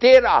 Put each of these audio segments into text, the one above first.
13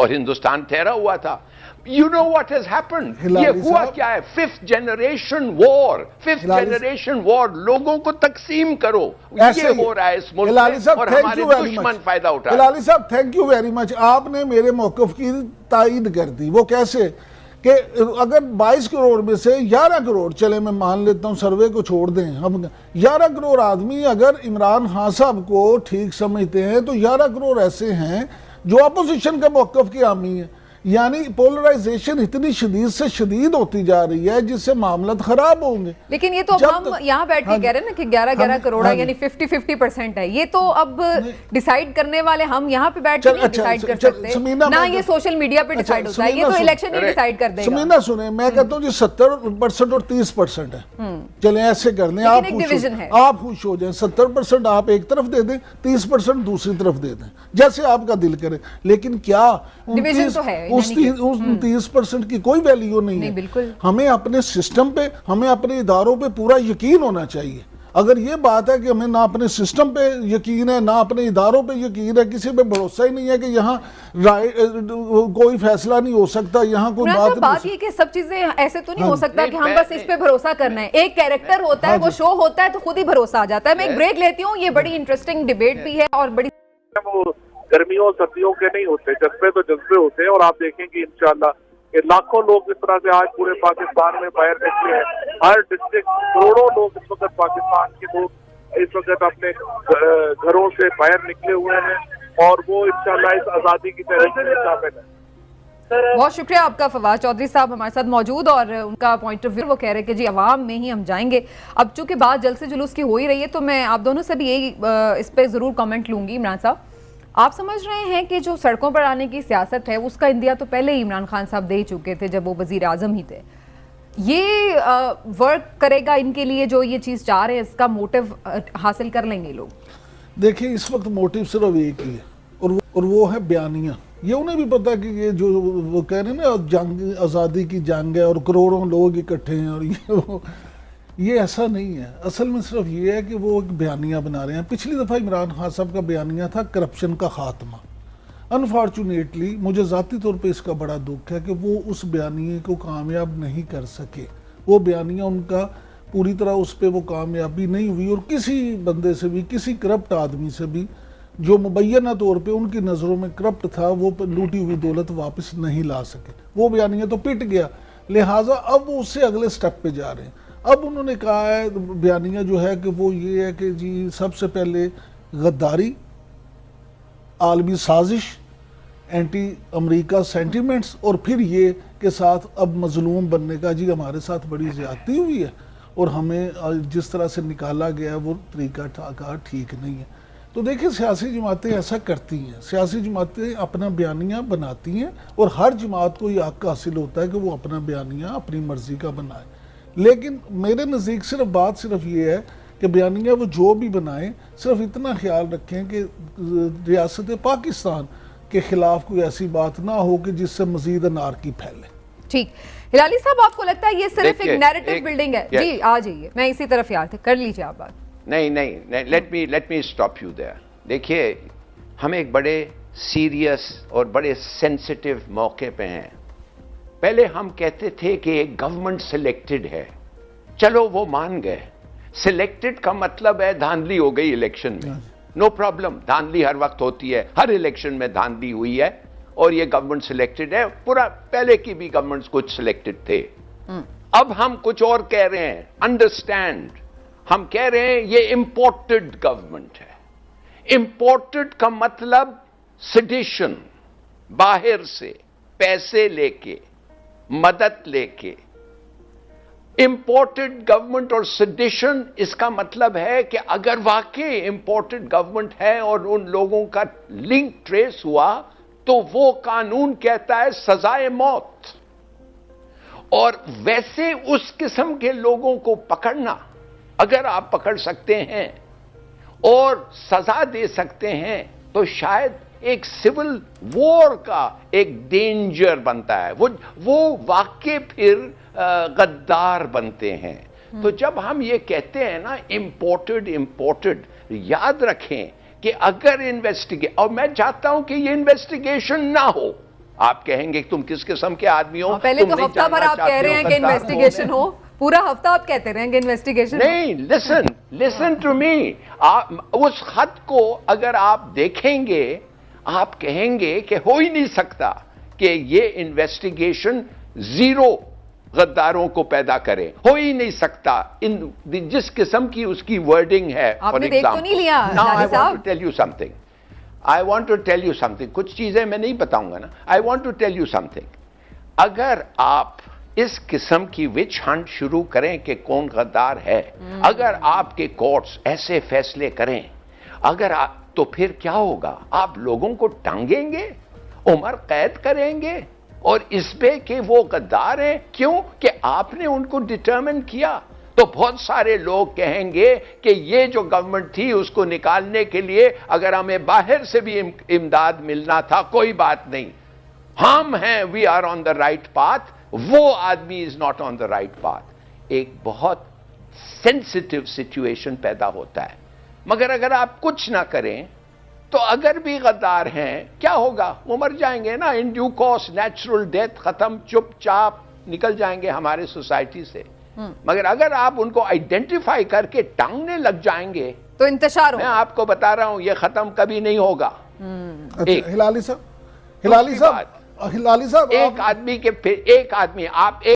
اور ہندوستان ٹھہرا ہوا تھا. You know what has happened? Hilali یہ ہوا صاحب، کیا ہے؟ ففتھ جنریشن وار. لوگوں کو تقسیم کرو. ایسے یہ ہی ہو رہا ہے اس ملک ہلالی میں صاحب، اور thank ہمارے you very دشمن much. فائدہ اٹھا رہے ہیں. ہلالی صاحب تھینک یو ویری مچ. آپ نے میرے موقف کی تائید کر دی. وہ کیسے کہ اگر 22 کروڑ میں سے 11 کروڑ، چلے میں مان لیتا ہوں سروے کو چھوڑ دیں، ہم 11 کروڑ آدمی اگر عمران خان صاحب کو ٹھیک سمجھتے ہیں تو 11 کروڑ ایسے ہیں جو اپوزیشن کے موقف کی حامی ہیں. یعنی پولرائزیشن اتنی شدید سے شدید ہوتی جا رہی ہے جس سے معاملات خراب ہوں گے. لیکن یہ تو اب ہم یہاں بیٹھ کے کہہ رہے ہیں نا کہ 11 کروڑ یعنی 50% ہے. یہ تو اب ڈیسائیڈ کرنے والے ہم یہاں پہ بیٹھ کے نہیں ڈیسائیڈ کر سکتے، نہ یہ سوشل میڈیا پہ ڈیسائیڈ ہوتا ہے. یہ تو الیکشن ہی ڈیسائیڈ کر دے گا. سمینا سنیں، میں کہتا ہوں جی 70% اور 30% ہے. چلیں ایسے کر لیں، آپ خوش ہو جائیں. 70% آپ ایک طرف دے دیں، 30% دوسری طرف دے دیں، جیسے آپ کا دل کرے. لیکن کیا ڈویژن تو ہے، اس 30% کی کوئی ویلیو نہیں ہے. بالکل. ہمیں اپنے سسٹم پہ، ہمیں اپنے اداروں پہ پورا یقین ہونا چاہیے. اگر یہ بات ہے کہ ہمیں نہ اپنے سسٹم پہ یقین ہے نہ اپنے اداروں پہ یقین ہے، کسی پہ بھروسہ ہی نہیں ہے کہ یہاں کوئی فیصلہ نہیں ہو سکتا، یہاں کوئی بات یہ کہ سب چیزیں ایسے تو نہیں ہو سکتا کہ ہم بس اس پہ بھروسہ کرنا ہے. ایک کیریکٹر ہوتا ہے، وہ شو ہوتا ہے تو خود ہی بھروسہ آ جاتا ہے. میں ایک بریک لیتی ہوں. یہ بڑی انٹرسٹنگ ڈیبیٹ بھی ہے اور بڑی گرمیوں سردیوں کے نہیں ہوتے، جذبے تو جذبے ہوتے ہیں. اور آپ دیکھیں گے انشاءاللہ کہ لاکھوں لوگ اس طرح سے آج پورے پاکستان میں باہر نکلے ہیں. ہر ڈسٹرکٹ کروڑوں لوگ اس وقت پاکستان کے لوگ اس وقت اپنے گھروں سے باہر نکلے ہوئے ہیں اور وہ انشاءاللہ اس آزادی کی تحریک میں شامل ہیں. بہت شکریہ آپ کا فواز چودھری صاحب ہمارے ساتھ موجود، اور ان کا پوائنٹ آف ویو وہ کہہ رہے کہ جی عوام میں ہی ہم جائیں گے. اب چونکہ بات جلسے جلوس کی ہو ہی رہی ہے تو میں آپ دونوں سے بھی یہی اس پہ ضرور کامنٹ لوں گی. عمران صاحب، آپ سمجھ رہے ہیں کہ جو سڑکوں پر آنے کی سیاست ہے اس کا اندیا تو پہلے ہی عمران خان صاحب دے ہی چکے تھے جب وہ وزیر اعظم ہی تھے. یہ ورک کرے گا ان کے لیے جو یہ چیز چاہ رہے ہیں؟ اس کا موٹیو حاصل کر لیں گے لوگ؟ دیکھیں اس وقت موٹیو صرف ایک ہی ہے اور وہ ہے بیانیاں. یہ انہیں بھی پتا کہ یہ جو وہ کہہ رہے ہیں نا جنگ، آزادی کی جنگ ہے اور کروڑوں لوگ اکٹھے ہیں، اور یہ ایسا نہیں ہے. اصل میں صرف یہ ہے کہ وہ ایک بیانیہ بنا رہے ہیں. پچھلی دفعہ عمران خان صاحب کا بیانیہ تھا کرپشن کا خاتمہ. انفارچونیٹلی مجھے ذاتی طور پہ اس کا بڑا دکھ ہے کہ وہ اس بیانیے کو کامیاب نہیں کر سکے. وہ بیانیہ ان کا پوری طرح اس پہ وہ کامیابی نہیں ہوئی، اور کسی بندے سے بھی، کسی کرپٹ آدمی سے بھی جو مبینہ طور پہ ان کی نظروں میں کرپٹ تھا، وہ لوٹی ہوئی دولت واپس نہیں لا سکے. وہ بیانیہ تو پٹ گیا. لہٰذا اب وہ اس سے اگلے سٹیپ پہ جا رہے ہیں. اب انہوں نے کہا ہے بیانیہ جو ہے کہ وہ یہ ہے کہ جی سب سے پہلے غداری، عالمی سازش، اینٹی امریکہ سینٹیمنٹس، اور پھر یہ کہ ساتھ اب مظلوم بننے کا. جی ہمارے ساتھ بڑی زیادتی ہوئی ہے اور ہمیں جس طرح سے نکالا گیا ہے وہ طریقہ ٹھیک نہیں ہے. تو دیکھیں سیاسی جماعتیں ایسا کرتی ہیں. سیاسی جماعتیں اپنا بیانیہ بناتی ہیں اور ہر جماعت کو یہ حق حاصل ہوتا ہے کہ وہ اپنا بیانیہ اپنی مرضی کا بنائے. لیکن میرے نزدیک صرف یہ ہے کہ بیانیہ وہ جو بھی بنائیں صرف اتنا خیال رکھیں کہ ریاست پاکستان کے خلاف کوئی ایسی بات نہ ہو کہ جس سے مزید انارکی پھیلے. ٹھیک. ہلالی صاحب آپ کو لگتا ہے یہ صرف ایک نیریٹو بلڈنگ ہے؟ جی آ جائیے، میں اسی طرف یاد کر لیجیے آپ بات. نہیں let me stop you there. دیکھیے ہم ایک بڑے سیریس اور بڑے سینسٹیو موقع پہ ہیں. پہلے ہم کہتے تھے کہ ایک گورنمنٹ سلیکٹڈ ہے، چلو وہ مان گئے. سلیکٹڈ کا مطلب ہے دھاندلی ہو گئی الیکشن میں. نو پرابلم، دھاندلی ہر وقت ہوتی ہے، ہر الیکشن میں دھاندلی ہوئی ہے اور یہ گورنمنٹ سلیکٹڈ ہے. پورا پہلے کی بھی گورنمنٹس کچھ سلیکٹڈ تھے. اب ہم کچھ اور کہہ رہے ہیں. انڈرسٹینڈ، ہم کہہ رہے ہیں یہ امپورٹڈ گورنمنٹ ہے. امپورٹڈ کا مطلب سیڈیشن، باہر سے پیسے لے کے، مدد لے کے. امپورٹڈ گورنمنٹ اور سیڈیشن، اس کا مطلب ہے کہ اگر واقعی امپورٹڈ گورنمنٹ ہے اور ان لوگوں کا لنک ٹریس ہوا تو وہ قانون کہتا ہے سزائے موت. اور ویسے اس قسم کے لوگوں کو پکڑنا، اگر آپ پکڑ سکتے ہیں اور سزا دے سکتے ہیں تو شاید ایک سول وار کا ایک ڈینجر بنتا ہے. وہ واقع پھر غدار بنتے ہیں. تو جب ہم یہ کہتے ہیں نا امپورٹڈ، یاد رکھیں کہ اگر اور میں چاہتا ہوں کہ یہ انویسٹیگیشن نہ ہو. آپ کہیں گے تم کس قسم کے آدمی ہو. پہلے تو ہفتہ بھر آپ کہہ رہے ہیں کہ انویسٹیگیشن ہو, پورا ہفتہ آپ کہتے رہیں گے انویسٹیگیشن. نہیں, listen to me. اس خط کو اگر آپ دیکھیں گے آپ کہیں گے کہ ہو ہی نہیں سکتا کہ یہ انویسٹیگیشن زیرو غداروں کو پیدا کرے, ہو ہی نہیں سکتا. جس قسم کی اس کی ورڈنگ ہے. آپ نے دیکھ تو نہیں لیا I want to tell you something. کچھ چیزیں میں نہیں بتاؤں گا نا. I want to tell you something. اگر آپ اس قسم کی وچ ہنٹ شروع کریں کہ کون غدار ہے, اگر آپ کے کورٹس ایسے فیصلے کریں, تو پھر کیا ہوگا؟ آپ لوگوں کو ٹانگیں گے, عمر قید کریں گے, اور اس پہ کہ وہ غدار ہیں. کیوں کہ آپ نے ان کو ڈٹرمن کیا. تو بہت سارے لوگ کہیں گے کہ یہ جو گورنمنٹ تھی اس کو نکالنے کے لیے اگر ہمیں باہر سے بھی امداد ملنا تھا کوئی بات نہیں, ہم ہیں, we are on the right path, وہ آدمی is not on the right path. ایک بہت سینسٹیو سچویشن پیدا ہوتا ہے. مگر اگر آپ کچھ نہ کریں تو اگر بھی غدار ہیں کیا ہوگا؟ وہ مر جائیں گے نا, in due course, natural death, ختم, چپ چاپ نکل جائیں گے ہمارے سوسائٹی سے. مگر اگر آپ ان کو آئیڈینٹیفائی کر کے ٹانگنے لگ جائیں گے تو انتشار ہوگا. میں آپ کو بتا رہا ہوں یہ ختم کبھی نہیں ہوگا. ہلالی صاحب ایک آدمی کے پھر ایک آدمی آپ